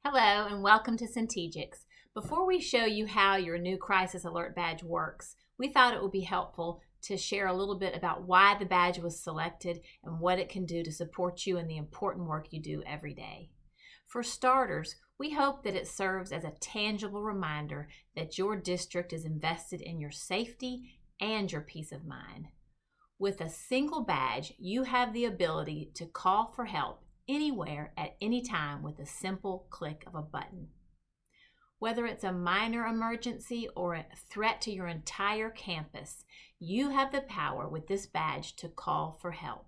Hello and welcome to Syntegics. Before we show you how your new Crisis Alert badge works, we thought it would be helpful to share a little bit about why the badge was selected and what it can do to support you in the important work you do every day. For starters, we hope that it serves as a tangible reminder that your district is invested in your safety and your peace of mind. With a single badge, you have the ability to call for help anywhere at any time with a simple click of a button. Whether it's a minor emergency or a threat to your entire campus, you have the power with this badge to call for help.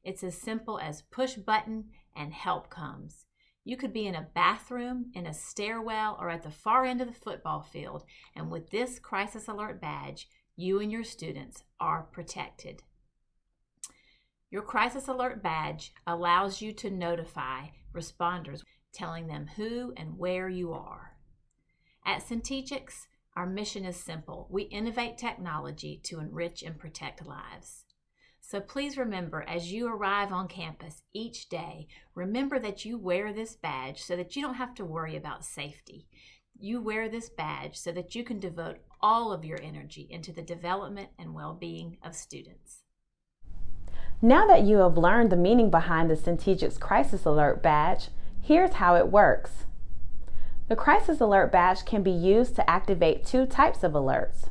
It's as simple as push button and help comes. You could be in a bathroom, in a stairwell, or at the far end of the football field, and with this Crisis Alert badge, you and your students are protected. Your Crisis Alert badge allows you to notify responders, telling them who and where you are. At Syntegics, our mission is simple. We innovate technology to enrich and protect lives. So please remember, as you arrive on campus each day, remember that you wear this badge so that you don't have to worry about safety. You wear this badge so that you can devote all of your energy into the development and well-being of students. Now that you have learned the meaning behind the Syntegics Crisis Alert badge, here's how it works. The Crisis Alert badge can be used to activate two types of alerts.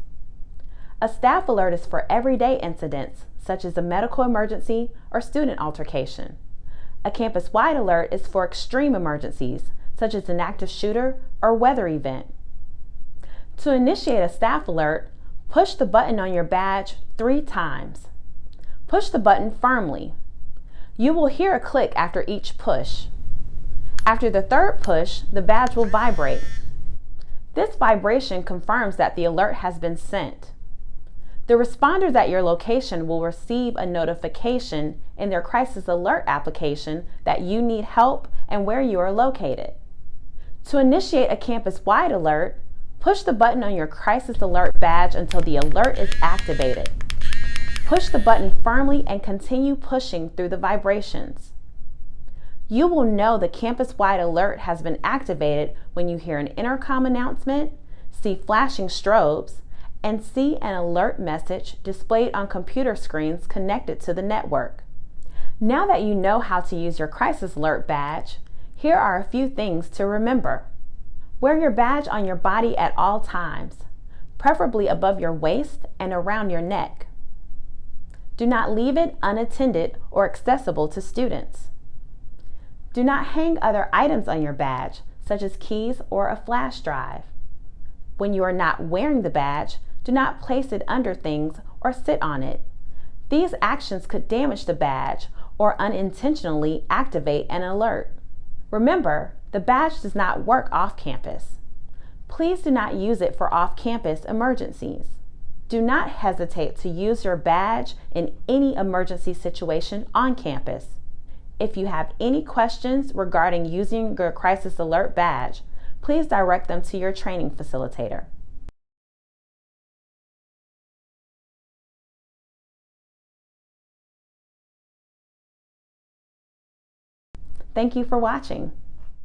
A staff alert is for everyday incidents, such as a medical emergency or student altercation. A campus-wide alert is for extreme emergencies, such as an active shooter or weather event. To initiate a staff alert, push the button on your badge 3 times. Push the button firmly. You will hear a click after each push. After the third push, the badge will vibrate. This vibration confirms that the alert has been sent. The responders at your location will receive a notification in their Crisis Alert application that you need help and where you are located. To initiate a campus-wide alert, push the button on your Crisis Alert badge until the alert is activated. Push the button firmly and continue pushing through the vibrations. You will know the campus-wide alert has been activated when you hear an intercom announcement, see flashing strobes, and see an alert message displayed on computer screens connected to the network. Now that you know how to use your Crisis Alert badge, here are a few things to remember. Wear your badge on your body at all times, preferably above your waist and around your neck. Do not leave it unattended or accessible to students. Do not hang other items on your badge, such as keys or a flash drive. When you are not wearing the badge, do not place it under things or sit on it. These actions could damage the badge or unintentionally activate an alert. Remember, the badge does not work off campus. Please do not use it for off-campus emergencies. Do not hesitate to use your badge in any emergency situation on campus. If you have any questions regarding using your Crisis Alert badge, please direct them to your training facilitator. Thank you for watching.